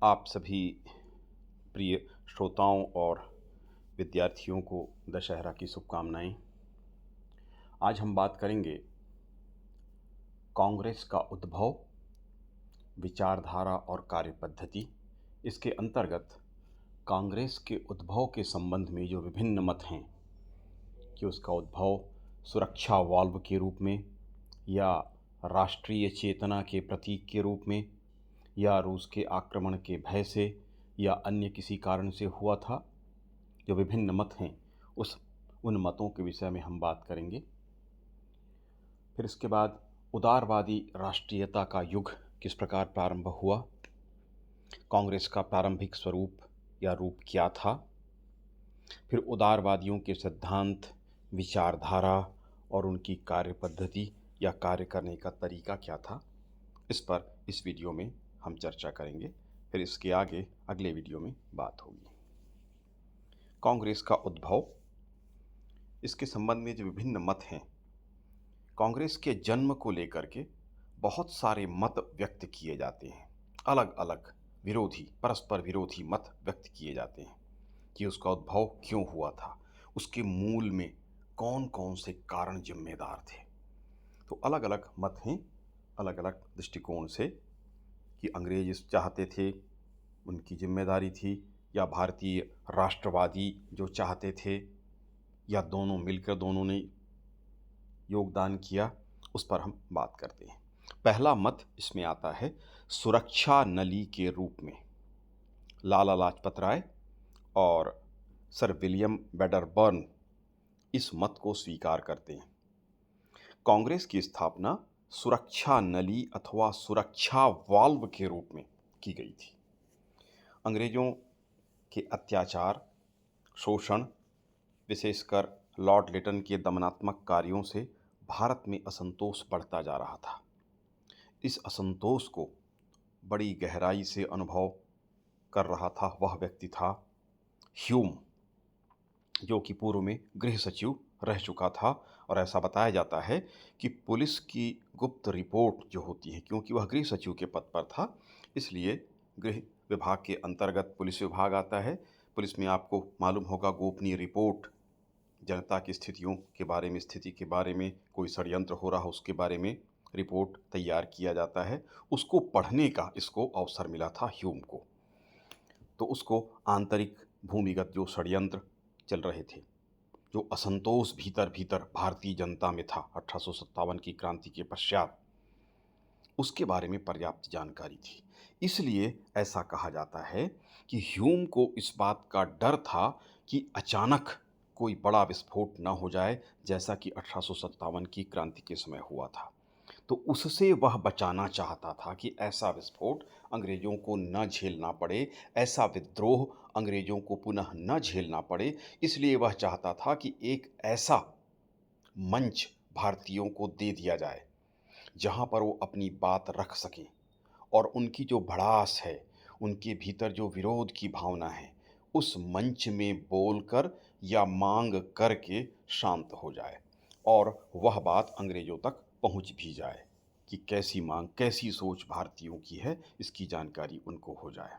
आप सभी प्रिय श्रोताओं और विद्यार्थियों को दशहरा की शुभकामनाएं। आज हम बात करेंगे कांग्रेस का उद्भव, विचारधारा और कार्यपद्धति। इसके अंतर्गत कांग्रेस के उद्भव के संबंध में जो विभिन्न मत हैं कि उसका उद्भव सुरक्षा वाल्व के रूप में या राष्ट्रीय चेतना के प्रतीक के रूप में या रूस के आक्रमण के भय से या अन्य किसी कारण से हुआ था, जो विभिन्न मत हैं उन मतों के विषय में हम बात करेंगे। फिर इसके बाद उदारवादी राष्ट्रीयता का युग किस प्रकार प्रारंभ हुआ, कांग्रेस का प्रारंभिक स्वरूप या रूप क्या था, फिर उदारवादियों के सिद्धांत, विचारधारा और उनकी कार्यपद्धति या कार्य करने का तरीका क्या था, इस पर इस वीडियो में हम चर्चा करेंगे। फिर इसके आगे अगले वीडियो में बात होगी। कांग्रेस का उद्भव, इसके संबंध में जो विभिन्न मत हैं, कांग्रेस के जन्म को लेकर के बहुत सारे मत व्यक्त किए जाते हैं। अलग अलग विरोधी, परस्पर विरोधी मत व्यक्त किए जाते हैं कि उसका उद्भव क्यों हुआ था, उसके मूल में कौन कौन से कारण जिम्मेदार थे। तो अलग अलग मत हैं, अलग अलग दृष्टिकोण से, कि अंग्रेज चाहते थे, उनकी जिम्मेदारी थी, या भारतीय राष्ट्रवादी जो चाहते थे, या दोनों मिलकर दोनों ने योगदान किया, उस पर हम बात करते हैं। पहला मत इसमें आता है सुरक्षा नली के रूप में। लाला लाजपत राय और सर विलियम वेडरबर्न इस मत को स्वीकार करते हैं। कांग्रेस की स्थापना सुरक्षा नली अथवा सुरक्षा वाल्व के रूप में की गई थी। अंग्रेजों के अत्याचार, शोषण, विशेषकर लॉर्ड लिटन के दमनात्मक कार्यों से भारत में असंतोष बढ़ता जा रहा था। इस असंतोष को बड़ी गहराई से अनुभव कर रहा था वह व्यक्ति था ह्यूम, जो कि पूर्व में गृह सचिव रह चुका था। और ऐसा बताया जाता है कि पुलिस की गुप्त रिपोर्ट जो होती है, क्योंकि वह गृह सचिव के पद पर था, इसलिए गृह विभाग के अंतर्गत पुलिस विभाग आता है। पुलिस में आपको मालूम होगा, गोपनीय रिपोर्ट, जनता की स्थिति के बारे में कोई षड्यंत्र हो रहा हो उसके बारे में रिपोर्ट तैयार किया जाता है। उसको पढ़ने का इसको अवसर मिला था ह्यूम को। तो उसको आंतरिक भूमिगत जो षड्यंत्र चल रहे थे, जो असंतोष भीतर भीतर भारतीय जनता में था 1857 की क्रांति के पश्चात, उसके बारे में पर्याप्त जानकारी थी। इसलिए ऐसा कहा जाता है कि ह्यूम को इस बात का डर था कि अचानक कोई बड़ा विस्फोट न हो जाए, जैसा कि 1857 की क्रांति के समय हुआ था। तो उससे वह बचाना चाहता था कि ऐसा विस्फोट अंग्रेजों को न झेलना पड़े, ऐसा विद्रोह अंग्रेजों को पुनः न झेलना पड़े। इसलिए वह चाहता था कि एक ऐसा मंच भारतीयों को दे दिया जाए जहाँ पर वो अपनी बात रख सकें, और उनकी जो भड़ास है, उनके भीतर जो विरोध की भावना है, उस मंच में बोलकर या मांग करके शांत हो जाए, और वह बात अंग्रेजों तक पहुंच भी जाए कि कैसी मांग, कैसी सोच भारतीयों की है, इसकी जानकारी उनको हो जाए।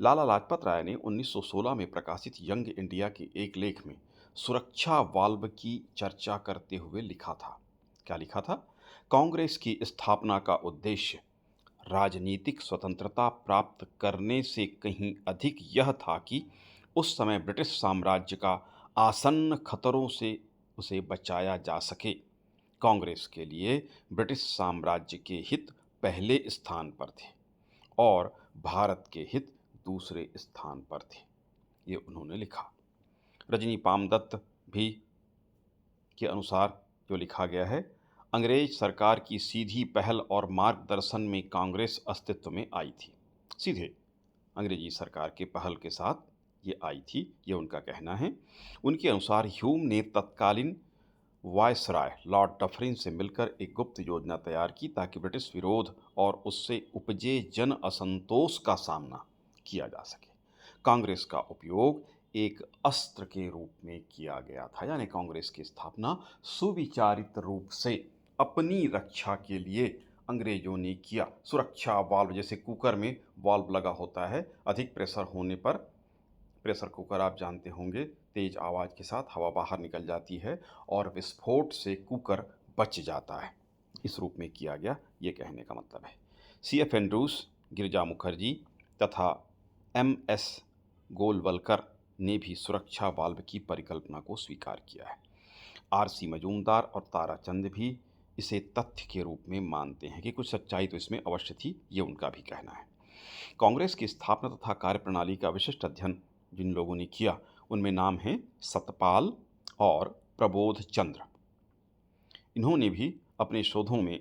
लाला लाजपत राय ने 1916 में प्रकाशित यंग इंडिया के एक लेख में सुरक्षा वाल्व की चर्चा करते हुए लिखा था। क्या लिखा था? कांग्रेस की स्थापना का उद्देश्य राजनीतिक स्वतंत्रता प्राप्त करने से कहीं अधिक यह था कि उस समय ब्रिटिश साम्राज्य का आसन्न खतरों से उसे बचाया जा सके। कांग्रेस के लिए ब्रिटिश साम्राज्य के हित पहले स्थान पर थे और भारत के हित दूसरे स्थान पर थे, ये उन्होंने लिखा। रजनी पामदत्त भी के अनुसार जो लिखा गया है, अंग्रेज सरकार की सीधी पहल और मार्गदर्शन में कांग्रेस अस्तित्व में आई थी। सीधे अंग्रेजी सरकार के पहल के साथ ये आई थी, ये उनका कहना है। उनके अनुसार ह्यूम ने तत्कालीन वायसराय लॉर्ड डफरिन से मिलकर एक गुप्त योजना तैयार की ताकि ब्रिटिश विरोध और उससे उपजे जन असंतोष का सामना किया जा सके। कांग्रेस का उपयोग एक अस्त्र के रूप में किया गया था, यानी कांग्रेस की स्थापना सुविचारित रूप से अपनी रक्षा के लिए अंग्रेजों ने किया। सुरक्षा वाल्व, जैसे कुकर में वाल्व लगा होता है, अधिक प्रेशर होने पर, प्रेशर कुकर आप जानते होंगे, तेज आवाज़ के साथ हवा बाहर निकल जाती है और विस्फोट से कुकर बच जाता है। इस रूप में किया गया, ये कहने का मतलब है। C.F. एंड्रूस, गिरिजा मुखर्जी तथा M.S. गोलवलकर ने भी सुरक्षा वाल्व की परिकल्पना को स्वीकार किया है। R.C. मजूमदार और ताराचंद भी इसे तथ्य के रूप में मानते हैं कि कुछ सच्चाई तो इसमें अवश्य थी, ये उनका भी कहना है। कांग्रेस की स्थापना तथा कार्यप्रणाली का विशिष्ट अध्ययन जिन लोगों ने किया, उनमें नाम हैं सतपाल और प्रबोध चंद्र। इन्होंने भी अपने शोधों में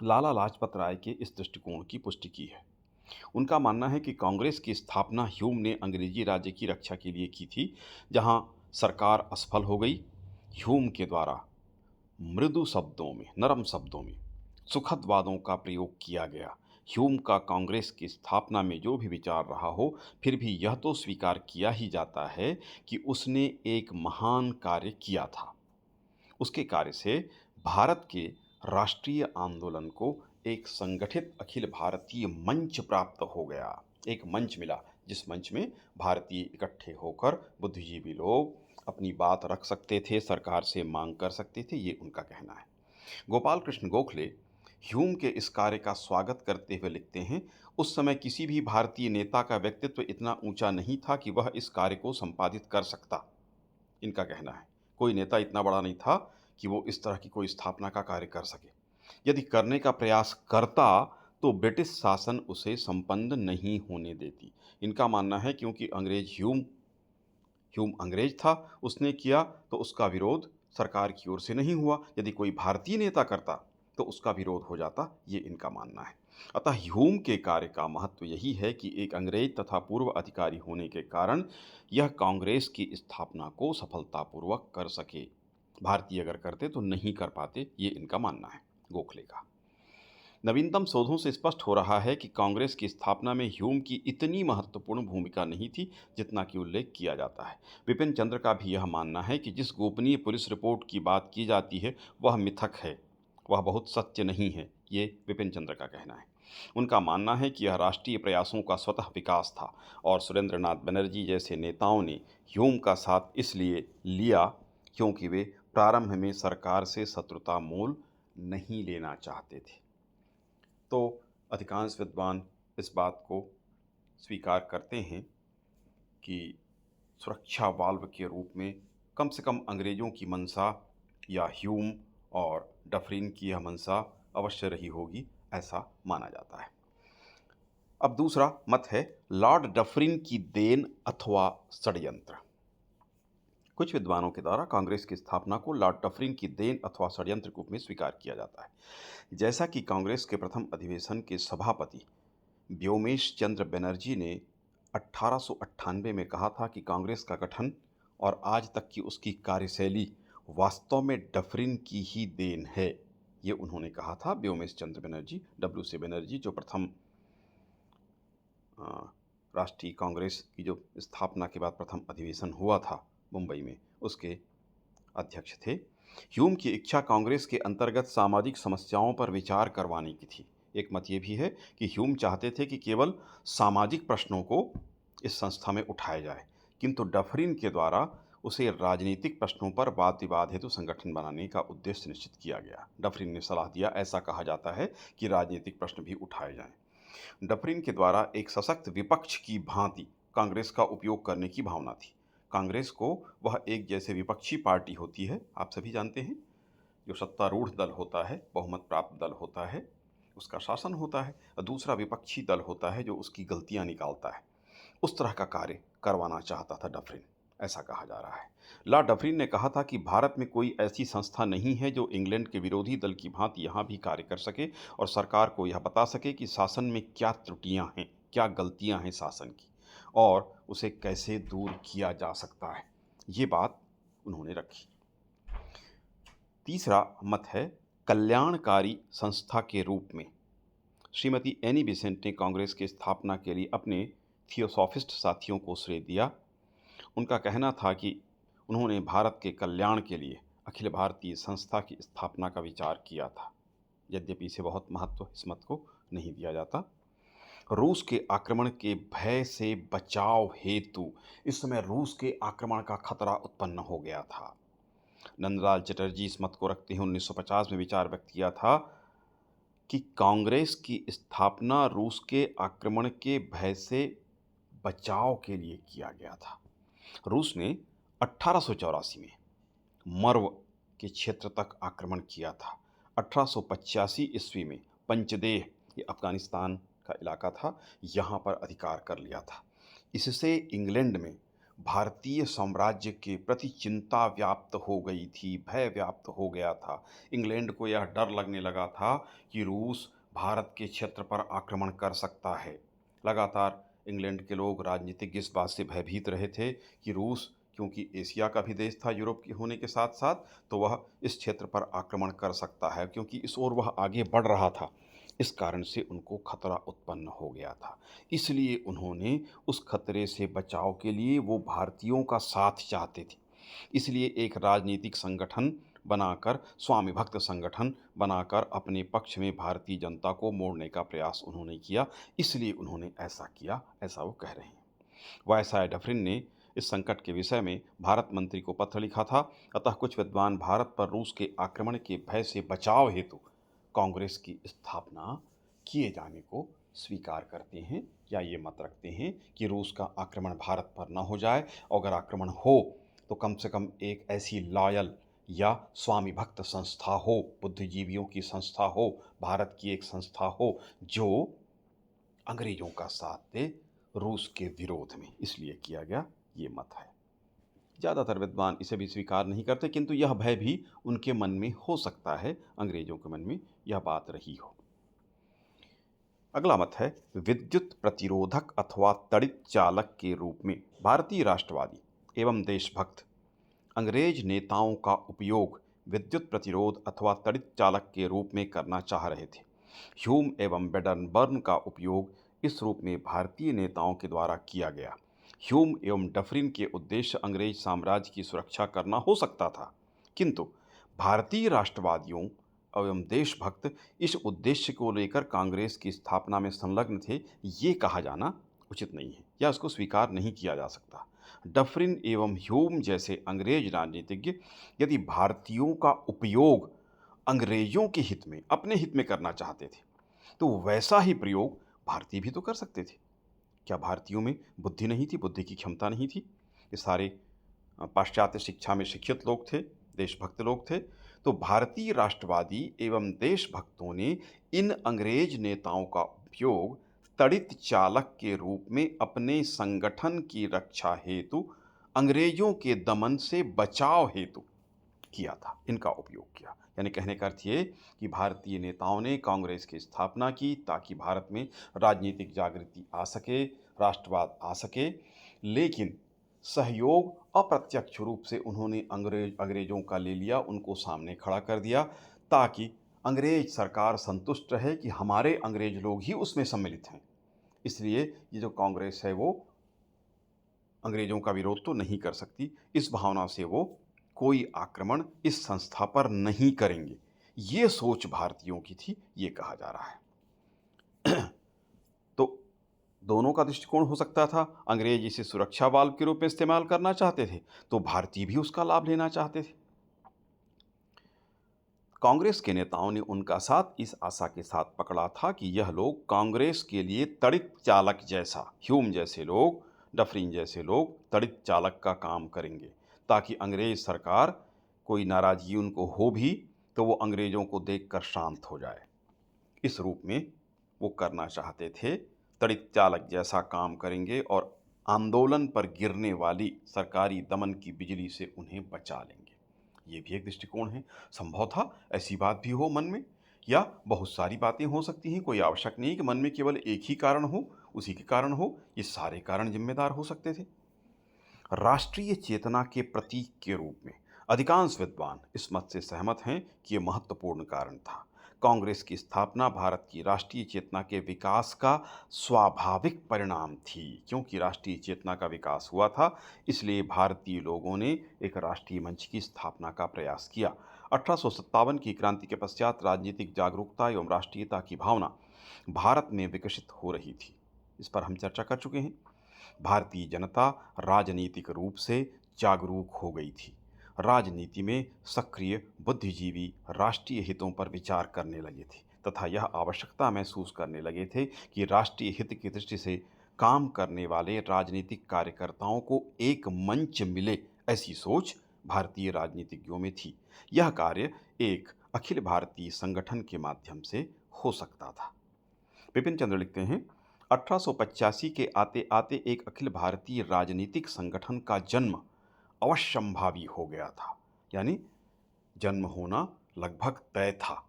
लाला लाजपत राय के इस दृष्टिकोण की पुष्टि की है। उनका मानना है कि कांग्रेस की स्थापना ह्यूम ने अंग्रेजी राज्य की रक्षा के लिए की थी। जहां सरकार असफल हो गई, ह्यूम के द्वारा मृदु शब्दों में, नरम शब्दों में सुखद वादों का प्रयोग किया गया। ह्यूम का कांग्रेस की स्थापना में जो भी विचार रहा हो, फिर भी यह तो स्वीकार किया ही जाता है कि उसने एक महान कार्य किया था। उसके कार्य से भारत के राष्ट्रीय आंदोलन को एक संगठित अखिल भारतीय मंच प्राप्त हो गया। एक मंच मिला जिस मंच में भारतीय इकट्ठे होकर बुद्धिजीवी लोग अपनी बात रख सकते थे, सरकार से मांग कर सकते थे, ये उनका कहना है। गोपाल कृष्ण गोखले ह्यूम के इस कार्य का स्वागत करते हुए लिखते हैं, उस समय किसी भी भारतीय नेता का व्यक्तित्व इतना ऊंचा नहीं था कि वह इस कार्य को संपादित कर सकता। इनका कहना है, कोई नेता इतना बड़ा नहीं था कि वो इस तरह की कोई स्थापना का कार्य कर सके। यदि करने का प्रयास करता तो ब्रिटिश शासन उसे संपन्न नहीं होने देती। इनका मानना है क्योंकि ह्यूम अंग्रेज था, उसने किया तो उसका विरोध सरकार की ओर से नहीं हुआ। यदि कोई भारतीय नेता करता तो उसका विरोध हो जाता, ये इनका मानना है। अतः ह्यूम के कार्य का महत्व यही है कि एक अंग्रेज तथा पूर्व अधिकारी होने के कारण यह कांग्रेस की स्थापना को सफलतापूर्वक कर सके। भारतीय अगर करते तो नहीं कर पाते, ये इनका मानना है गोखले का। नवीनतम शोधों से स्पष्ट हो रहा है कि कांग्रेस की स्थापना में ह्यूम की इतनी महत्वपूर्ण भूमिका नहीं थी जितना कि उल्लेख किया जाता है। विपिन चंद्र का भी यह मानना है कि जिस गोपनीय पुलिस रिपोर्ट की बात की जाती है वह मिथक है, वह बहुत सत्य नहीं है, ये विपिन चंद्र का कहना है। उनका मानना है कि यह राष्ट्रीय प्रयासों का स्वतः विकास था और सुरेंद्रनाथ बनर्जी जैसे नेताओं ने ह्यूम का साथ इसलिए लिया क्योंकि वे प्रारंभ में सरकार से शत्रुता मोल नहीं लेना चाहते थे। तो अधिकांश विद्वान इस बात को स्वीकार करते हैं कि सुरक्षा वाल्व के रूप में कम से कम अंग्रेज़ों की मंशा या ह्यूम और डफरिन की यह मंशा अवश्य रही होगी, ऐसा माना जाता है। अब दूसरा मत है लॉर्ड डफरिन की देन अथवा षड्यंत्र। कुछ विद्वानों के द्वारा कांग्रेस की स्थापना को लॉर्ड डफरिन की देन अथवा षड्यंत्र के रूप में स्वीकार किया जाता है। जैसा कि कांग्रेस के प्रथम अधिवेशन के सभापति व्योमेश चंद्र बनर्जी ने 1898 में कहा था कि कांग्रेस का गठन और आज तक की उसकी कार्यशैली वास्तव में डफरिन की ही देन है, ये उन्होंने कहा था। व्योमेश चंद्र बनर्जी, W.C. बनर्जी, जो प्रथम राष्ट्रीय कांग्रेस की जो स्थापना के बाद प्रथम अधिवेशन हुआ था मुंबई में, उसके अध्यक्ष थे। ह्यूम की इच्छा कांग्रेस के अंतर्गत सामाजिक समस्याओं पर विचार करवाने की थी। एक मत ये भी है कि ह्यूम चाहते थे कि केवल सामाजिक प्रश्नों को इस संस्था में उठाया जाए, किंतु डफरिन के द्वारा उसे राजनीतिक प्रश्नों पर वाद विवाद हेतु संगठन बनाने का उद्देश्य निश्चित किया गया। डफरिन ने सलाह दिया, ऐसा कहा जाता है कि राजनीतिक प्रश्न भी उठाए जाएं। डफरिन के द्वारा एक सशक्त विपक्ष की भांति कांग्रेस का उपयोग करने की भावना थी। कांग्रेस को वह एक जैसे विपक्षी पार्टी होती है, आप सभी जानते हैं, जो सत्तारूढ़ दल होता है, बहुमत प्राप्त दल होता है, उसका शासन होता है, और दूसरा विपक्षी दल होता है जो उसकी गलतियां निकालता है। उस तरह का कार्य करवाना चाहता था डफरिन, ऐसा कहा जा रहा है। लॉर्ड डफरिन ने कहा था कि भारत में कोई ऐसी संस्था नहीं है जो इंग्लैंड के विरोधी दल की भांति यहाँ भी कार्य कर सके और सरकार को यह बता सके कि शासन में क्या त्रुटियाँ हैं, क्या गलतियाँ हैं शासन की, और उसे कैसे दूर किया जा सकता है। ये बात उन्होंने रखी। तीसरा मत है कल्याणकारी संस्था के रूप में। श्रीमती एनी बेसेंट ने कांग्रेस की स्थापना के लिए अपने थियोसॉफिस्ट साथियों को श्रेय दिया। उनका कहना था कि उन्होंने भारत के कल्याण के लिए अखिल भारतीय संस्था की स्थापना का विचार किया था। यद्यपि इसे बहुत महत्व इस मत को नहीं दिया जाता। रूस के आक्रमण के भय से बचाव हेतु इस समय रूस के आक्रमण का खतरा उत्पन्न हो गया था। नंदलाल चटर्जी इस मत को रखते हैं 1950 में विचार व्यक्त किया था कि कांग्रेस की स्थापना रूस के आक्रमण के भय से बचाव के लिए किया गया था। रूस ने 1884 में मर्व के क्षेत्र तक आक्रमण किया था। 1885 ईस्वी में पंचदेह, ये अफगानिस्तान का इलाका था, यहाँ पर अधिकार कर लिया था। इससे इंग्लैंड में भारतीय साम्राज्य के प्रति चिंता व्याप्त हो गई थी, भय व्याप्त हो गया था। इंग्लैंड को यह डर लगने लगा था कि रूस भारत के क्षेत्र पर आक्रमण कर सकता है। लगातार इंग्लैंड के लोग, राजनीतिज्ञ, इस बात से भयभीत रहे थे कि रूस, क्योंकि एशिया का भी देश था यूरोप के होने के साथ साथ, तो वह इस क्षेत्र पर आक्रमण कर सकता है, क्योंकि इस ओर वह आगे बढ़ रहा था। इस कारण से उनको खतरा उत्पन्न हो गया था। इसलिए उन्होंने उस खतरे से बचाव के लिए वो भारतीयों का साथ चाहते थे। इसलिए एक राजनीतिक संगठन बनाकर, स्वामी भक्त संगठन बनाकर अपने पक्ष में भारतीय जनता को मोड़ने का प्रयास उन्होंने किया। इसलिए उन्होंने ऐसा किया, ऐसा वो कह रहे हैं। वायसराय डफरिन ने इस संकट के विषय में भारत मंत्री को पत्र लिखा था। अतः कुछ विद्वान भारत पर रूस के आक्रमण के भय से बचाव हेतु कांग्रेस की स्थापना किए जाने को स्वीकार करते हैं, या ये मत रखते हैं कि रूस का आक्रमण भारत पर न हो जाए। अगर आक्रमण हो तो कम से कम एक ऐसी लॉयल या स्वामी भक्त संस्था हो, बुद्धिजीवियों की संस्था हो, भारत की एक संस्था हो जो अंग्रेजों का साथ दे रूस के विरोध में। इसलिए किया गया, ये मत है। ज़्यादातर विद्वान इसे भी स्वीकार नहीं करते, किंतु यह भय भी उनके मन में हो सकता है, अंग्रेजों के मन में यह बात रही हो। अगला मत है विद्युत प्रतिरोधक अथवा तड़ित चालक के रूप में भारतीय राष्ट्रवादी एवं देशभक्त अंग्रेज नेताओं का उपयोग विद्युत प्रतिरोध अथवा तड़ित चालक के रूप में करना चाह रहे थे। ह्यूम एवं बेडनबर्न का उपयोग इस रूप में भारतीय नेताओं के द्वारा किया गया। ह्यूम एवं डफरिन के उद्देश्य अंग्रेज साम्राज्य की सुरक्षा करना हो सकता था, किंतु भारतीय राष्ट्रवादियों एवं देशभक्त इस उद्देश्य को लेकर कांग्रेस की स्थापना में संलग्न थे, ये कहा जाना उचित नहीं है, या उसको स्वीकार नहीं किया जा सकता। डफरिन एवं ह्यूम जैसे अंग्रेज राजनीतिज्ञ यदि भारतीयों का उपयोग अंग्रेजों के हित में, अपने हित में करना चाहते थे, तो वैसा ही प्रयोग भारतीय भी तो कर सकते थे। क्या भारतीयों में बुद्धि नहीं थी, बुद्धि की क्षमता नहीं थी? ये सारे पाश्चात्य शिक्षा में शिक्षित लोग थे, देशभक्त लोग थे। तो भारतीय राष्ट्रवादी एवं देशभक्तों ने इन अंग्रेज नेताओं का उपयोग तड़ित चालक के रूप में अपने संगठन की रक्षा हेतु, अंग्रेजों के दमन से बचाव हेतु किया था, इनका उपयोग किया। यानी कहने का अर्थ ये कि भारतीय नेताओं ने कांग्रेस की स्थापना की ताकि भारत में राजनीतिक जागृति आ सके, राष्ट्रवाद आ सके, लेकिन सहयोग अप्रत्यक्ष रूप से उन्होंने अंग्रेजों का ले लिया, उनको सामने खड़ा कर दिया, ताकि अंग्रेज सरकार संतुष्ट रहे कि हमारे अंग्रेज लोग ही उसमें सम्मिलित हैं। इसलिए ये जो कांग्रेस है वो अंग्रेजों का विरोध तो नहीं कर सकती, इस भावना से वो कोई आक्रमण इस संस्था पर नहीं करेंगे। ये सोच भारतीयों की थी, ये कहा जा रहा है। तो दोनों का दृष्टिकोण हो सकता था। अंग्रेज इसे सुरक्षा वाल्व के रूप में इस्तेमाल करना चाहते थे, तो भारतीय भी उसका लाभ लेना चाहते थे। कांग्रेस के नेताओं ने उनका साथ इस आशा के साथ पकड़ा था कि यह लोग कांग्रेस के लिए तड़ित चालक जैसा, ह्यूम जैसे लोग, डफरिन जैसे लोग तड़ित चालक का काम करेंगे, ताकि अंग्रेज सरकार, कोई नाराजगी उनको हो भी तो वो अंग्रेजों को देखकर शांत हो जाए। इस रूप में वो करना चाहते थे, तड़ित चालक जैसा काम करेंगे और आंदोलन पर गिरने वाली सरकारी दमन की बिजली से उन्हें बचा लेंगे। ये भी एक दृष्टिकोण है। संभव था ऐसी बात भी हो मन में, या बहुत सारी बातें हो सकती हैं। कोई आवश्यक नहीं कि मन में केवल एक ही कारण हो, उसी के कारण हो। ये सारे कारण जिम्मेदार हो सकते थे। राष्ट्रीय चेतना के प्रतीक के रूप में अधिकांश विद्वान इस मत से सहमत हैं कि यह महत्वपूर्ण कारण था। कांग्रेस की स्थापना भारत की राष्ट्रीय चेतना के विकास का स्वाभाविक परिणाम थी। क्योंकि राष्ट्रीय चेतना का विकास हुआ था, इसलिए भारतीय लोगों ने एक राष्ट्रीय मंच की स्थापना का प्रयास किया। 1857 की क्रांति के पश्चात राजनीतिक जागरूकता एवं राष्ट्रीयता की भावना भारत में विकसित हो रही थी। इस पर हम चर्चा कर चुके हैं। भारतीय जनता राजनीतिक रूप से जागरूक हो गई थी। राजनीति में सक्रिय बुद्धिजीवी राष्ट्रीय हितों पर विचार करने लगे थे तथा यह आवश्यकता महसूस करने लगे थे कि राष्ट्रीय हित की दृष्टि से काम करने वाले राजनीतिक कार्यकर्ताओं को एक मंच मिले, ऐसी सोच भारतीय राजनीतिज्ञों में थी। यह कार्य एक अखिल भारतीय संगठन के माध्यम से हो सकता था। विपिन चंद्र लिखते हैं, 1885 के आते आते एक अखिल भारतीय राजनीतिक संगठन का जन्म अवश्यंभावी हो गया था। यानी जन्म होना लगभग तय था,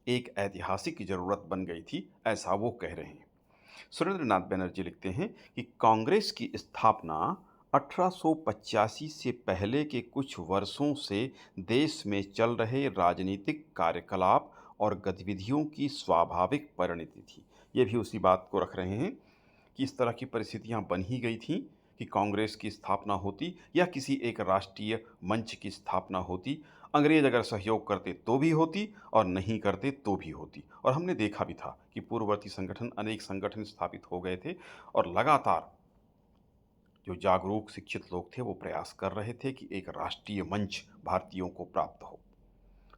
एक ऐतिहासिक जरूरत बन गई थी, ऐसा वो कह रहे हैं। सुरेंद्रनाथ बैनर्जी लिखते हैं कि कांग्रेस की स्थापना 1885 से पहले के कुछ वर्षों से देश में चल रहे राजनीतिक कार्यकलाप और गतिविधियों की स्वाभाविक परिणति थी। ये भी उसी बात को रख रहे हैं कि इस तरह की परिस्थितियां बन ही गई थीं कि कांग्रेस की स्थापना होती या किसी एक राष्ट्रीय मंच की स्थापना होती। अंग्रेज अगर सहयोग करते तो भी होती और नहीं करते तो भी होती। और हमने देखा भी था कि पूर्ववर्ती संगठन, अनेक संगठन स्थापित हो गए थे और लगातार जो जागरूक शिक्षित लोग थे वो प्रयास कर रहे थे कि एक राष्ट्रीय मंच भारतीयों को प्राप्त हो।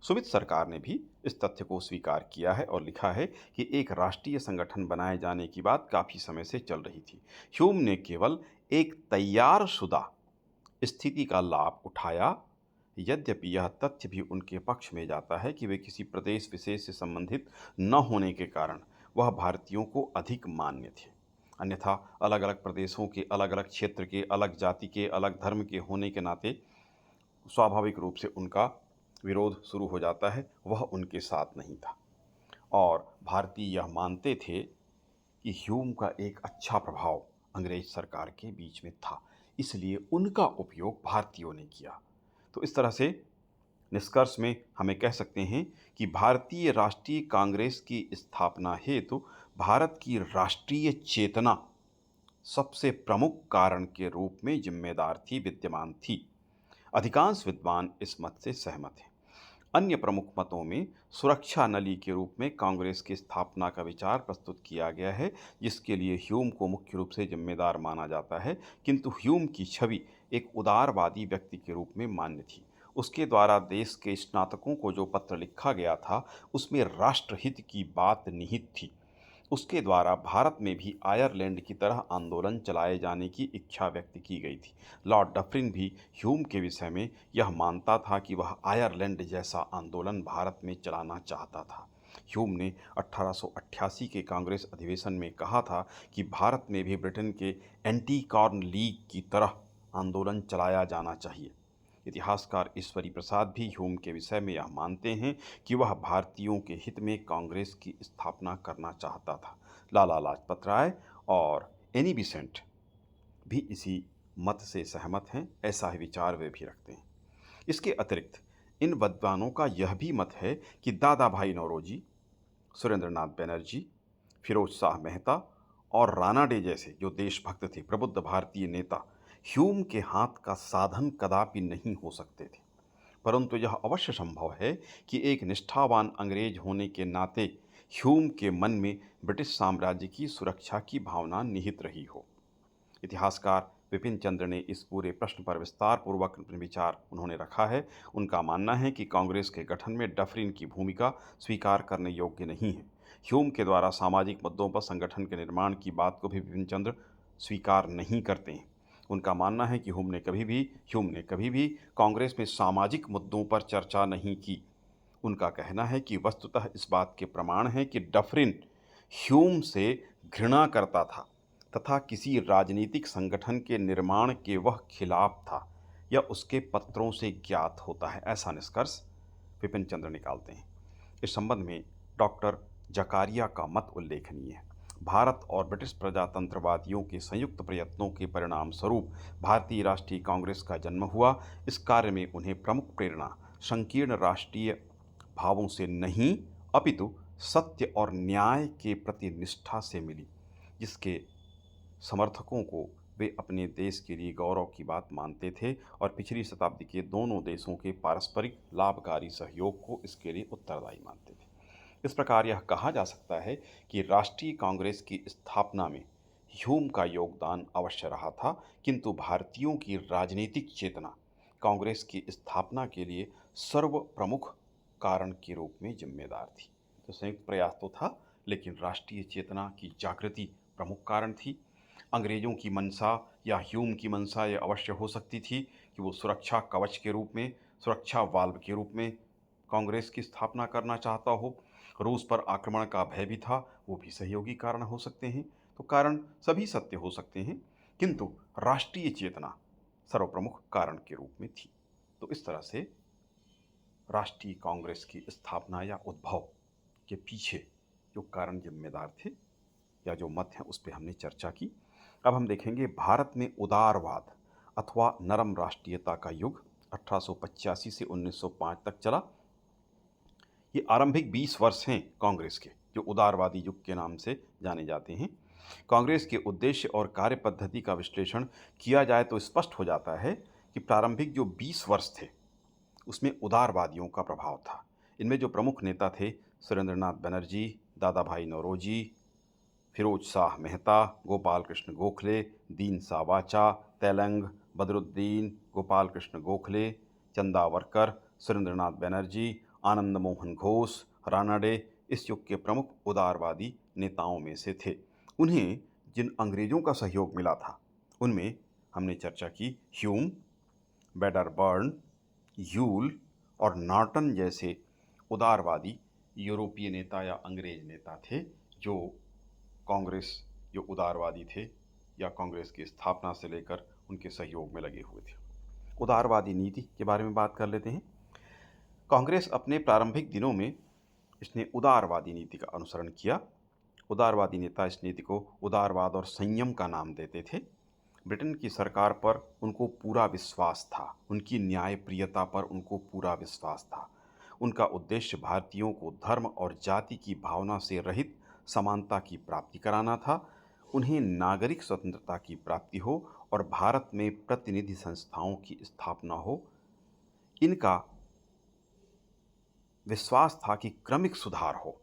सुमित सरकार ने भी इस तथ्य को स्वीकार किया है और लिखा है कि एक राष्ट्रीय संगठन बनाए जाने की बात काफी समय से चल रही थी। ह्यूम ने केवल एक तैयार शुदा स्थिति का लाभ उठाया, यद्यपि यह तथ्य भी उनके पक्ष में जाता है कि वे किसी प्रदेश विशेष से संबंधित न होने के कारण वह भारतीयों को अधिक मान्य थे। अन्यथा अलग अलग प्रदेशों के, अलग अलग क्षेत्र के, अलग जाति के, अलग धर्म के होने के नाते स्वाभाविक रूप से उनका विरोध शुरू हो जाता है। वह उनके साथ नहीं था और भारतीय यह मानते थे कि ह्यूम का एक अच्छा प्रभाव अंग्रेज सरकार के बीच में था, इसलिए उनका उपयोग भारतीयों ने किया। तो इस तरह से निष्कर्ष में हमें कह सकते हैं कि भारतीय राष्ट्रीय कांग्रेस की स्थापना हेतु भारत की राष्ट्रीय चेतना सबसे प्रमुख कारण के रूप में जिम्मेदार थी, विद्यमान थी। अधिकांश विद्वान इस मत से सहमत हैं। अन्य प्रमुख मतों में सुरक्षा नली के रूप में कांग्रेस की स्थापना का विचार प्रस्तुत किया गया है, जिसके लिए ह्यूम को मुख्य रूप से जिम्मेदार माना जाता है। किंतु ह्यूम की छवि एक उदारवादी व्यक्ति के रूप में मान्य थी। उसके द्वारा देश के स्नातकों को जो पत्र लिखा गया था उसमें राष्ट्रहित की बात निहित थी। उसके द्वारा भारत में भी आयरलैंड की तरह आंदोलन चलाए जाने की इच्छा व्यक्त की गई थी। लॉर्ड डफरिन भी ह्यूम के विषय में यह मानता था कि वह आयरलैंड जैसा आंदोलन भारत में चलाना चाहता था। ह्यूम ने 1888 के कांग्रेस अधिवेशन में कहा था कि भारत में भी ब्रिटेन के एंटी कॉर्न लीग की तरह आंदोलन चलाया जाना चाहिए। इतिहासकार ईश्वरी प्रसाद भी ह्यूम के विषय में यह मानते हैं कि वह भारतीयों के हित में कांग्रेस की स्थापना करना चाहता था। लाला लाजपत राय और एनी बिसेंट भी इसी मत से सहमत हैं, ऐसा ही विचार वे भी रखते हैं। इसके अतिरिक्त इन विद्वानों का यह भी मत है कि दादा भाई नौरोजी, सुरेंद्रनाथ बैनर्जी, फिरोज शाह मेहता और राणा डे जैसे जो देशभक्त थे, प्रबुद्ध भारतीय नेता ह्यूम के हाथ का साधन कदापि नहीं हो सकते थे। परंतु यह अवश्य संभव है कि एक निष्ठावान अंग्रेज होने के नाते ह्यूम के मन में ब्रिटिश साम्राज्य की सुरक्षा की भावना निहित रही हो। इतिहासकार विपिन चंद्र ने इस पूरे प्रश्न पर विस्तार पूर्वक अपने विचार उन्होंने रखा है। उनका मानना है कि कांग्रेस के गठन में डफरिन की भूमिका स्वीकार करने योग्य नहीं है। ह्यूम के द्वारा सामाजिक मुद्दों पर संगठन के निर्माण की बात को भी विपिन चंद्र स्वीकार नहीं करते हैं। उनका मानना है कि ह्यूम ने कभी भी कांग्रेस में सामाजिक मुद्दों पर चर्चा नहीं की। उनका कहना है कि वस्तुतः इस बात के प्रमाण हैं कि डफरिन ह्यूम से घृणा करता था तथा किसी राजनीतिक संगठन के निर्माण के वह खिलाफ था, यह उसके पत्रों से ज्ञात होता है। ऐसा निष्कर्ष विपिन चंद्र निकालते हैं। इस संबंध में डॉक्टर जकारिया का मत उल्लेखनीय है। भारत और ब्रिटिश प्रजातंत्रवादियों के संयुक्त प्रयत्नों के परिणाम स्वरूप भारतीय राष्ट्रीय कांग्रेस का जन्म हुआ। इस कार्य में उन्हें प्रमुख प्रेरणा संकीर्ण राष्ट्रीय भावों से नहीं अपितु सत्य और न्याय के प्रति निष्ठा से मिली, जिसके समर्थकों को वे अपने देश के लिए गौरव की बात मानते थे और पिछली शताब्दी के दोनों देशों के पारस्परिक लाभकारी सहयोग को इसके लिए उत्तरदायी मानते थे। इस प्रकार यह कहा जा सकता है कि राष्ट्रीय कांग्रेस की स्थापना में ह्यूम का योगदान अवश्य रहा था, किंतु भारतीयों की राजनीतिक चेतना कांग्रेस की स्थापना के लिए सर्व प्रमुख कारण के रूप में जिम्मेदार थी। तो संयुक्त प्रयास तो था, लेकिन राष्ट्रीय चेतना की जागृति प्रमुख कारण थी। अंग्रेजों की मंशा या ह्यूम की मंशा ये अवश्य हो सकती थी कि वो सुरक्षा कवच के रूप में, सुरक्षा वाल्व के रूप में कांग्रेस की स्थापना करना चाहता हो। रूस पर आक्रमण का भय भी था, वो भी सहयोगी कारण हो सकते हैं। तो कारण सभी सत्य हो सकते हैं, किंतु राष्ट्रीय चेतना सर्वप्रमुख कारण के रूप में थी। तो इस तरह से राष्ट्रीय कांग्रेस की स्थापना या उद्भव के पीछे जो कारण जिम्मेदार थे या जो मत हैं, उस पर हमने चर्चा की। अब हम देखेंगे भारत में उदारवाद अथवा नरम राष्ट्रीयता का युग 1885 से 1905 तक चला। ये आरंभिक 20 वर्ष हैं कांग्रेस के, जो उदारवादी युग के नाम से जाने जाते हैं। कांग्रेस के उद्देश्य और कार्य पद्धति का विश्लेषण किया जाए तो स्पष्ट हो जाता है कि प्रारंभिक जो 20 वर्ष थे उसमें उदारवादियों का प्रभाव था। इनमें जो प्रमुख नेता थे, सुरेंद्रनाथ बनर्जी, दादा भाई नौरोजी, फिरोज शाह मेहता, गोपाल कृष्ण गोखले, दीन सावाचा, तेलंग बदरुद्दीन, गोपाल कृष्ण गोखले, चंदावरकर, सुरेंद्रनाथ बनर्जी, आनंद मोहन घोष, रानडे इस युग के प्रमुख उदारवादी नेताओं में से थे। उन्हें जिन अंग्रेजों का सहयोग मिला था उनमें हमने चर्चा की ह्यूम, वेडरबर्न, यूल और नॉर्टन जैसे उदारवादी यूरोपीय नेता या अंग्रेज नेता थे, जो कांग्रेस जो उदारवादी थे या कांग्रेस की स्थापना से लेकर उनके सहयोग में लगे हुए थे। उदारवादी नीति के बारे में बात कर लेते हैं। कांग्रेस अपने प्रारंभिक दिनों में इसने उदारवादी नीति का अनुसरण किया। उदारवादी नेता इस नीति को उदारवाद और संयम का नाम देते थे। ब्रिटेन की सरकार पर उनको पूरा विश्वास था, उनकी न्यायप्रियता पर उनको पूरा विश्वास था। उनका उद्देश्य भारतीयों को धर्म और जाति की भावना से रहित समानता की प्राप्ति कराना था। उन्हें नागरिक स्वतंत्रता की प्राप्ति हो और भारत में प्रतिनिधि संस्थाओं की स्थापना हो। इनका विश्वास था कि क्रमिक सुधार हो,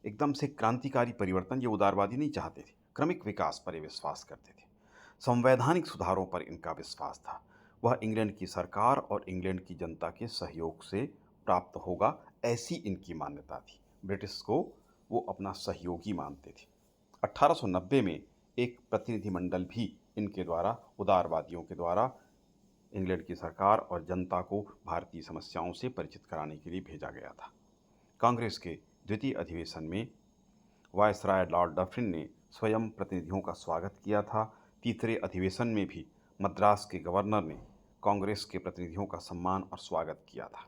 एकदम से क्रांतिकारी परिवर्तन ये उदारवादी नहीं चाहते थे। क्रमिक विकास पर ये विश्वास करते थे। संवैधानिक सुधारों पर इनका विश्वास था। वह इंग्लैंड की सरकार और इंग्लैंड की जनता के सहयोग से प्राप्त होगा, ऐसी इनकी मान्यता थी। ब्रिटिश को वो अपना सहयोगी मानते थे। 1890 में एक प्रतिनिधिमंडल भी इनके द्वारा, उदारवादियों के द्वारा, इंग्लैंड की सरकार और जनता को भारतीय समस्याओं से परिचित कराने के लिए भेजा गया था। कांग्रेस के द्वितीय अधिवेशन में वायसराय लॉर्ड डफरिन ने स्वयं प्रतिनिधियों का स्वागत किया था। तीसरे अधिवेशन में भी मद्रास के गवर्नर ने कांग्रेस के प्रतिनिधियों का सम्मान और स्वागत किया था।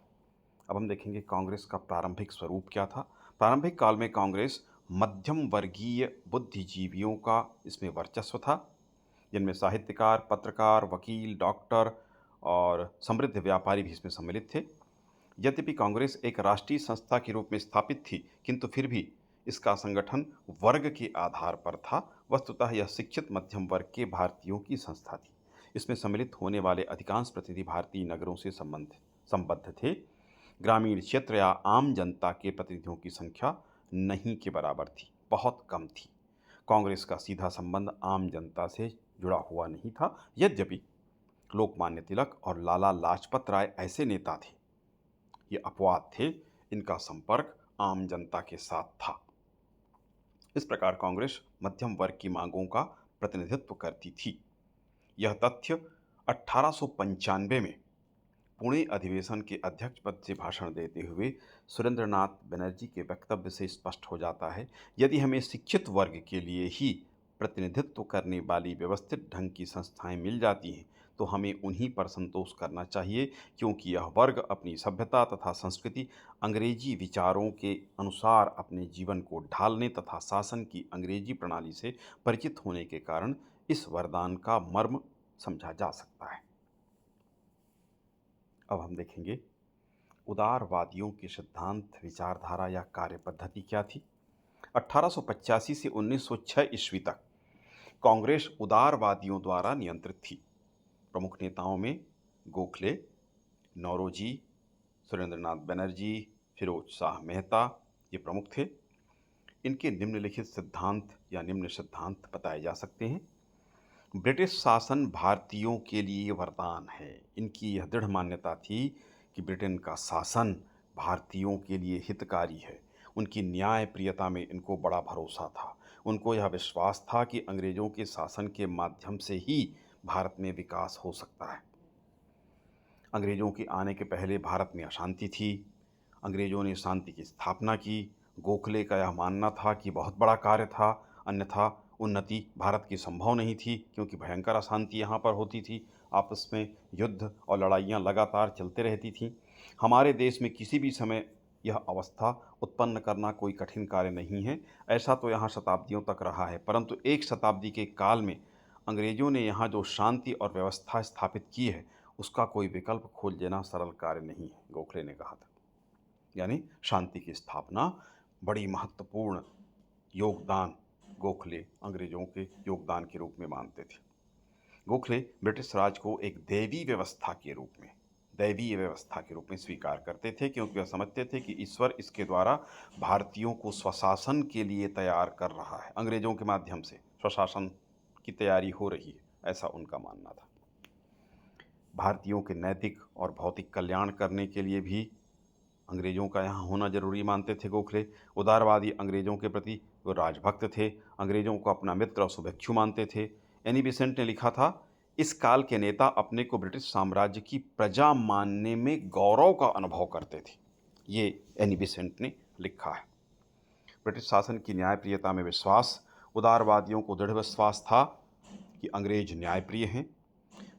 अब हम देखेंगे कांग्रेस का प्रारंभिक स्वरूप क्या था। प्रारंभिक काल में कांग्रेस मध्यम वर्गीय बुद्धिजीवियों का इसमें वर्चस्व था, जिनमें साहित्यकार, पत्रकार, वकील, डॉक्टर और समृद्ध व्यापारी भी इसमें सम्मिलित थे। यद्यपि कांग्रेस एक राष्ट्रीय संस्था के रूप में स्थापित थी, किंतु फिर भी इसका संगठन वर्ग के आधार पर था। वस्तुतः यह शिक्षित मध्यम वर्ग के भारतीयों की संस्था थी। इसमें सम्मिलित होने वाले अधिकांश प्रतिनिधि भारतीय नगरों से संबद्ध थे। ग्रामीण क्षेत्र या आम जनता के प्रतिनिधियों की संख्या नहीं के बराबर थी, बहुत कम थी। कांग्रेस का सीधा संबंध आम जनता से जुड़ा हुआ नहीं था। यद्यपि लोकमान्य तिलक और लाला लाजपत राय ऐसे नेता थे, ये अपवाद थे, इनका संपर्क आम जनता के साथ था। इस प्रकार कांग्रेस मध्यम वर्ग की मांगों का प्रतिनिधित्व करती थी। यह तथ्य 1895 में पुणे अधिवेशन के अध्यक्ष पद से भाषण देते हुए सुरेंद्रनाथ बनर्जी के वक्तव्य से स्पष्ट हो जाता है। यदि हमें शिक्षित वर्ग के लिए ही प्रतिनिधित्व करने वाली व्यवस्थित ढंग की संस्थाएं मिल जाती हैं तो हमें उन्हीं पर संतोष करना चाहिए, क्योंकि यह वर्ग अपनी सभ्यता तथा संस्कृति अंग्रेजी विचारों के अनुसार अपने जीवन को ढालने तथा शासन की अंग्रेजी प्रणाली से परिचित होने के कारण इस वरदान का मर्म समझा जा सकता है। अब हम देखेंगे उदारवादियों के सिद्धांत, विचारधारा या कार्य पद्धति क्या थी। 1885 से 1906 ईस्वी तक कांग्रेस उदारवादियों द्वारा नियंत्रित थी। प्रमुख नेताओं में गोखले, नौरोजी, सुरेंद्रनाथ बनर्जी, फिरोज शाह मेहता ये प्रमुख थे। इनके निम्नलिखित सिद्धांत या निम्न सिद्धांत बताए जा सकते हैं। ब्रिटिश शासन भारतीयों के लिए वरदान है। इनकी यह दृढ़ मान्यता थी कि ब्रिटेन का शासन भारतीयों के लिए हितकारी है। उनकी न्यायप्रियता में इनको बड़ा भरोसा था। उनको यह विश्वास था कि अंग्रेजों के शासन के माध्यम से ही भारत में विकास हो सकता है। अंग्रेजों के आने के पहले भारत में अशांति थी। अंग्रेजों ने शांति की स्थापना की। गोखले का यह मानना था कि बहुत बड़ा कार्य था, अन्यथा उन्नति भारत की संभव नहीं थी, क्योंकि भयंकर अशांति यहाँ पर होती थी। आपस में युद्ध और लड़ाइयाँ लगातार चलते रहती थीं। हमारे देश में किसी भी समय यह अवस्था उत्पन्न करना कोई कठिन कार्य नहीं है। ऐसा तो यहाँ शताब्दियों तक रहा है, परंतु एक शताब्दी के काल में अंग्रेजों ने यहाँ जो शांति और व्यवस्था स्थापित की है, उसका कोई विकल्प खोज लेना सरल कार्य नहीं है, गोखले ने कहा था। यानी शांति की स्थापना बड़ी महत्वपूर्ण योगदान गोखले अंग्रेजों के योगदान के रूप में मानते थे। गोखले ब्रिटिश राज को एक दैवीय व्यवस्था के रूप में स्वीकार करते थे, क्योंकि वह समझते थे कि ईश्वर इसके द्वारा भारतीयों को स्वशासन के लिए तैयार कर रहा है। अंग्रेजों के माध्यम से स्वशासन की तैयारी हो रही है, ऐसा उनका मानना था। भारतीयों के नैतिक और भौतिक कल्याण करने के लिए भी अंग्रेजों का यहाँ होना जरूरी मानते थे गोखले। उदारवादी अंग्रेजों के प्रति वो राजभक्त थे। अंग्रेजों को अपना मित्र और शुभेच्छु मानते थे। एनी बेसेंट ने लिखा था, इस काल के नेता अपने को ब्रिटिश साम्राज्य की प्रजा मानने में गौरव का अनुभव करते थे। ये एनी बेसेंट ने लिखा है। ब्रिटिश शासन की न्यायप्रियता में विश्वास। उदारवादियों को दृढ़ विश्वास था कि अंग्रेज न्यायप्रिय हैं।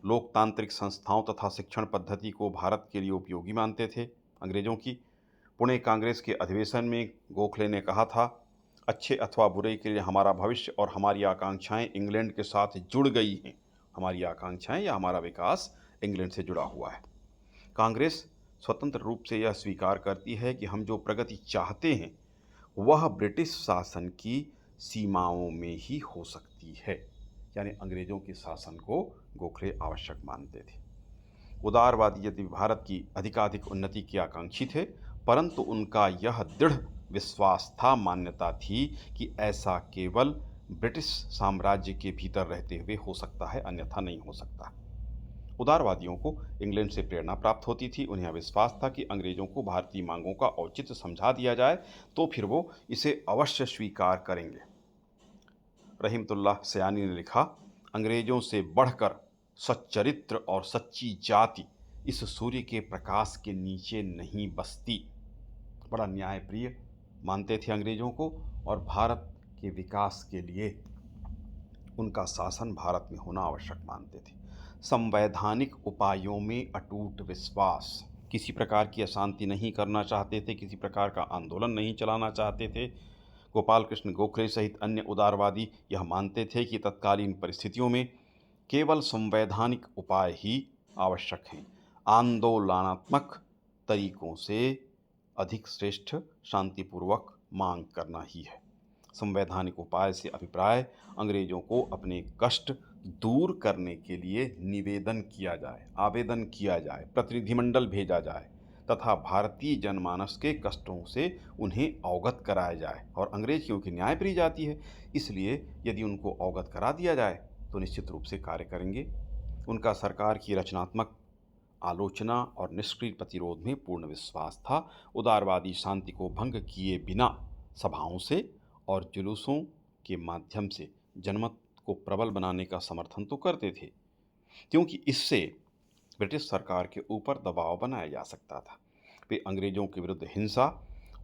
लोकतांत्रिक संस्थाओं तथा शिक्षण पद्धति को भारत के लिए उपयोगी मानते थे। अंग्रेजों की पुणे कांग्रेस के अधिवेशन में गोखले ने कहा था, अच्छे अथवा बुरे के लिए हमारा भविष्य और हमारी आकांक्षाएं इंग्लैंड के साथ जुड़ गई हैं। हमारी आकांक्षाएं या हमारा विकास इंग्लैंड से जुड़ा हुआ है। कांग्रेस स्वतंत्र रूप से यह स्वीकार करती है कि हम जो प्रगति चाहते हैं वह ब्रिटिश शासन की सीमाओं में ही हो सकती है। यानी अंग्रेजों के शासन को गोखले आवश्यक मानते थे। उदारवादी यदि भारत की अधिकाधिक उन्नति की आकांक्षी थे, परंतु उनका यह दृढ़ विश्वास था, मान्यता थी कि ऐसा केवल ब्रिटिश साम्राज्य के भीतर रहते हुए हो सकता है, अन्यथा नहीं हो सकता। उदारवादियों को इंग्लैंड से प्रेरणा प्राप्त होती थी। उन्हें विश्वास था कि अंग्रेजों को भारतीय मांगों का औचित्य समझा दिया जाए तो फिर वो इसे अवश्य स्वीकार करेंगे। रहीमतुल्लाह सयानी ने लिखा, अंग्रेजों से बढ़कर सच्चरित्र और सच्ची जाति इस सूर्य के प्रकाश के नीचे नहीं बसती। बड़ा न्यायप्रिय मानते थे अंग्रेजों को, और भारत के विकास के लिए उनका शासन भारत में होना आवश्यक मानते थे। संवैधानिक उपायों में अटूट विश्वास। किसी प्रकार की अशांति नहीं करना चाहते थे, किसी प्रकार का आंदोलन नहीं चलाना चाहते थे। गोपाल कृष्ण गोखले सहित अन्य उदारवादी यह मानते थे कि तत्कालीन परिस्थितियों में केवल संवैधानिक उपाय ही आवश्यक हैं। आंदोलनात्मक तरीकों से अधिक श्रेष्ठ शांतिपूर्वक मांग करना ही है। संवैधानिक उपाय से अभिप्राय अंग्रेजों को अपने कष्ट दूर करने के लिए निवेदन किया जाए, आवेदन किया जाए, प्रतिनिधिमंडल भेजा जाए तथा भारतीय जनमानस के कष्टों से उन्हें अवगत कराया जाए। और अंग्रेज क्योंकि न्यायप्रिय जाति है, इसलिए यदि उनको अवगत करा दिया जाए तो निश्चित रूप से कार्य करेंगे। उनका सरकार की रचनात्मक आलोचना और निष्क्रिय प्रतिरोध में पूर्ण विश्वास था। उदारवादी शांति को भंग किए बिना सभाओं से और जुलूसों के माध्यम से जनमत को प्रबल बनाने का समर्थन तो करते थे, क्योंकि इससे ब्रिटिश सरकार के ऊपर दबाव बनाया जा सकता था। वे अंग्रेजों के विरुद्ध हिंसा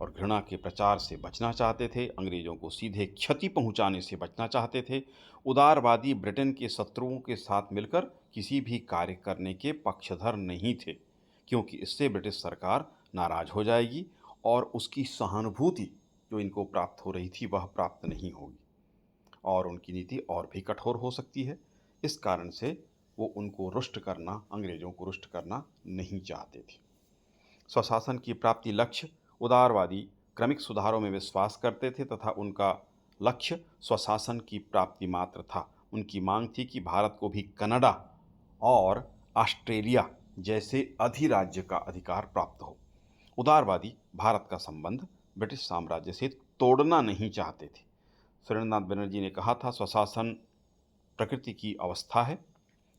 और घृणा के प्रचार से बचना चाहते थे, अंग्रेजों को सीधे क्षति पहुंचाने से बचना चाहते थे। उदारवादी ब्रिटेन के शत्रुओं के साथ मिलकर किसी भी कार्य करने के पक्षधर नहीं थे, क्योंकि इससे ब्रिटिश सरकार नाराज हो जाएगी और उसकी सहानुभूति जो इनको प्राप्त हो रही थी वह प्राप्त नहीं होगी और उनकी नीति और भी कठोर हो सकती है। इस कारण से वो उनको रुष्ट करना, अंग्रेजों को रुष्ट करना नहीं चाहते थे। स्वशासन की प्राप्ति लक्ष्य। उदारवादी क्रमिक सुधारों में विश्वास करते थे तथा उनका लक्ष्य स्वशासन की प्राप्ति मात्र था। उनकी मांग थी कि भारत को भी कनाडा और ऑस्ट्रेलिया जैसे अधिराज्य का अधिकार प्राप्त हो। उदारवादी भारत का संबंध ब्रिटिश साम्राज्य से तोड़ना नहीं चाहते थे। सुरेंद्रनाथ बनर्जी ने कहा था, स्वशासन प्रकृति की अवस्था है,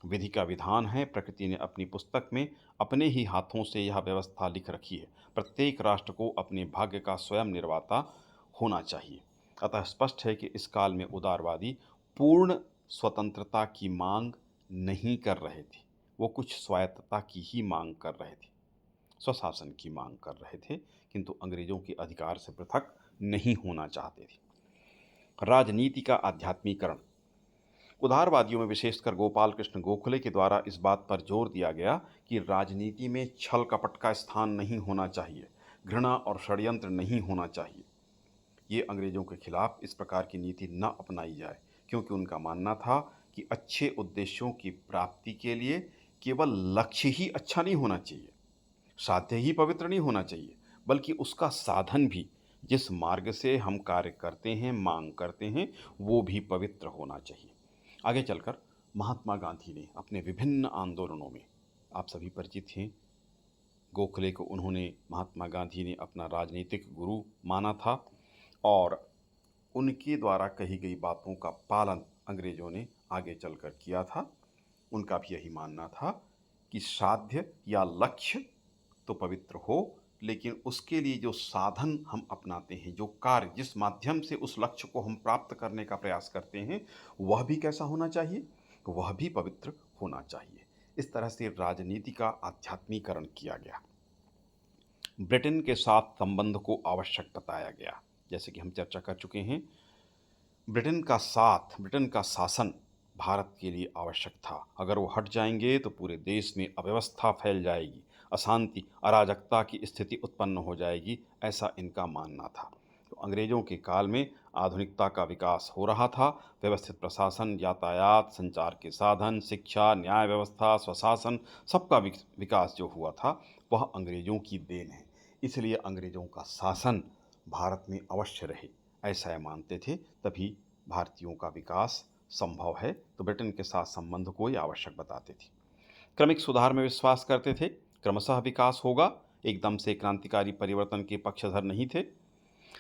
विधि का विधान है। प्रकृति ने अपनी पुस्तक में अपने ही हाथों से यह व्यवस्था लिख रखी है। प्रत्येक राष्ट्र को अपने भाग्य का स्वयं निर्माता होना चाहिए। अतः स्पष्ट है कि इस काल में उदारवादी पूर्ण स्वतंत्रता की मांग नहीं कर रहे थे, वो कुछ स्वायत्तता की ही मांग कर रहे थे, स्वशासन की मांग कर रहे थे, किंतु अंग्रेजों के अधिकार से पृथक नहीं होना चाहते थे। राजनीति का आध्यात्मीकरण। उदारवादियों में विशेषकर गोपाल कृष्ण गोखले के द्वारा इस बात पर जोर दिया गया कि राजनीति में छल कपट का स्थान नहीं होना चाहिए, घृणा और षड्यंत्र नहीं होना चाहिए। ये अंग्रेजों के खिलाफ इस प्रकार की नीति न अपनाई जाए, क्योंकि उनका मानना था कि अच्छे उद्देश्यों की प्राप्ति के लिए केवल लक्ष्य ही अच्छा नहीं होना चाहिए, साध्य ही पवित्र नहीं होना चाहिए, बल्कि उसका साधन भी, जिस मार्ग से हम कार्य करते हैं, मांग करते हैं, वो भी पवित्र होना चाहिए। आगे चलकर महात्मा गांधी ने अपने विभिन्न आंदोलनों में, आप सभी परिचित हैं, गोखले को उन्होंने, महात्मा गांधी ने अपना राजनीतिक गुरु माना था और उनके द्वारा कही गई बातों का पालन अंग्रेजों ने आगे चलकर किया था। उनका भी यही मानना था कि साध्य या लक्ष्य तो पवित्र हो, लेकिन उसके लिए जो साधन हम अपनाते हैं, जो कार्य, जिस माध्यम से उस लक्ष्य को हम प्राप्त करने का प्रयास करते हैं, वह भी कैसा होना चाहिए, वह भी पवित्र होना चाहिए। इस तरह से राजनीति का आध्यात्मीकरण किया गया। ब्रिटेन के साथ संबंध को आवश्यक बताया गया। जैसे कि हम चर्चा कर चुके हैं, ब्रिटेन का शासन भारत के लिए आवश्यक था। अगर वो हट जाएंगे तो पूरे देश में अव्यवस्था फैल जाएगी, अशांति, अराजकता की स्थिति उत्पन्न हो जाएगी, ऐसा इनका मानना था। तो अंग्रेजों के काल में आधुनिकता का विकास हो रहा था। व्यवस्थित प्रशासन, यातायात, संचार के साधन, शिक्षा, न्याय व्यवस्था, स्वशासन, सबका विकास जो हुआ था वह अंग्रेजों की देन है। इसलिए अंग्रेजों का शासन भारत में अवश्य रहे, ऐसा मानते थे, तभी भारतीयों का विकास संभव है। तो ब्रिटेन के साथ संबंध को ही आवश्यक बताते थे। क्रमिक सुधार में विश्वास करते थे, क्रमशः विकास होगा, एकदम से क्रांतिकारी परिवर्तन के पक्षधर नहीं थे।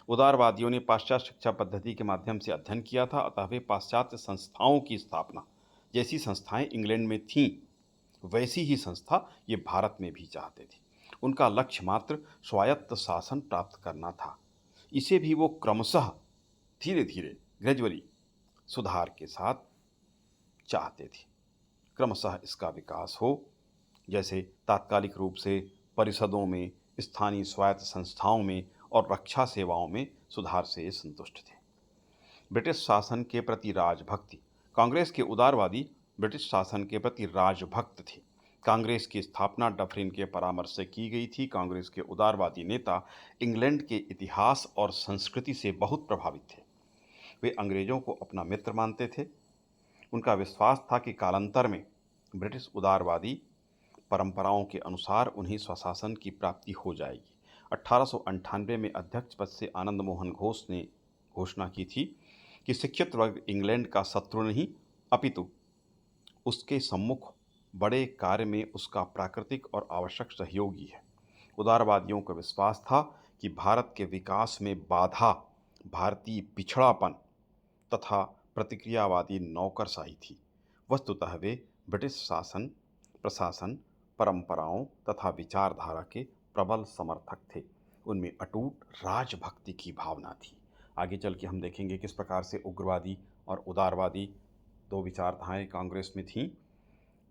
उदारवादियों ने पाश्चात्य शिक्षा पद्धति के माध्यम से अध्ययन किया था, अतः वे पाश्चात्य संस्थाओं की स्थापना, जैसी संस्थाएं इंग्लैंड में थीं, वैसी ही संस्था ये भारत में भी चाहते थे। उनका लक्ष्य मात्र स्वायत्त शासन प्राप्त करना था। इसे भी वो क्रमशः, धीरे धीरे, ग्रेजुअली सुधार के साथ चाहते थे। क्रमशः इसका विकास हो, जैसे तात्कालिक रूप से परिषदों में, स्थानीय स्वायत्त संस्थाओं में और रक्षा सेवाओं में सुधार से संतुष्ट थे। ब्रिटिश शासन के प्रति राजभक्ति। कांग्रेस के उदारवादी ब्रिटिश शासन के प्रति राजभक्त थे। कांग्रेस की स्थापना डफरिन के परामर्श से की गई थी। कांग्रेस के उदारवादी नेता इंग्लैंड के इतिहास और संस्कृति से बहुत प्रभावित थे। वे अंग्रेजों को अपना मित्र मानते थे। उनका विश्वास था कि कालांतर में ब्रिटिश उदारवादी परंपराओं के अनुसार उन्हें स्वशासन की प्राप्ति हो जाएगी। 1898 में अध्यक्ष पद से आनंद मोहन घोष ने घोषणा की थी कि शिक्षित वर्ग इंग्लैंड का शत्रु नहीं, अपितु उसके सम्मुख बड़े कार्य में उसका प्राकृतिक और आवश्यक सहयोगी है। उदारवादियों का विश्वास था कि भारत के विकास में बाधा भारतीय पिछड़ापन तथा प्रतिक्रियावादी नौकरशाही थी। वस्तुतः वे ब्रिटिश शासन, प्रशासन, परंपराओं तथा विचारधारा के प्रबल समर्थक थे। उनमें अटूट राजभक्ति की भावना थी। आगे चल के हम देखेंगे किस प्रकार से उग्रवादी और उदारवादी दो विचारधाराएं कांग्रेस में थीं।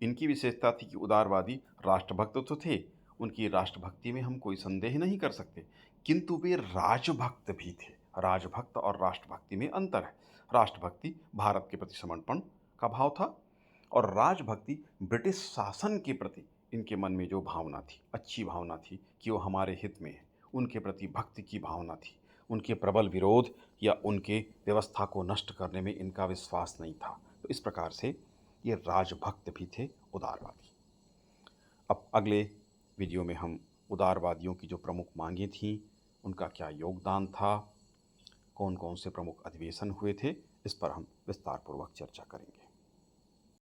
इनकी विशेषता थी कि उदारवादी राष्ट्रभक्त तो थे, उनकी राष्ट्रभक्ति में हम कोई संदेह नहीं कर सकते, किंतु वे राजभक्त भी थे। राजभक्त और राष्ट्रभक्ति में अंतर है। राष्ट्रभक्ति भारत के प्रति समर्पण का भाव था और राजभक्ति ब्रिटिश शासन के प्रति इनके मन में जो भावना थी, अच्छी भावना थी कि वो हमारे हित में है, उनके प्रति भक्ति की भावना थी। उनके प्रबल विरोध या उनके व्यवस्था को नष्ट करने में इनका विश्वास नहीं था। तो इस प्रकार से ये राजभक्त भी थे उदारवादी। अब अगले वीडियो में हम उदारवादियों की जो प्रमुख मांगें थीं, उनका क्या योगदान था, कौन कौन से प्रमुख अधिवेशन हुए थे, इस पर हम विस्तारपूर्वक चर्चा करेंगे।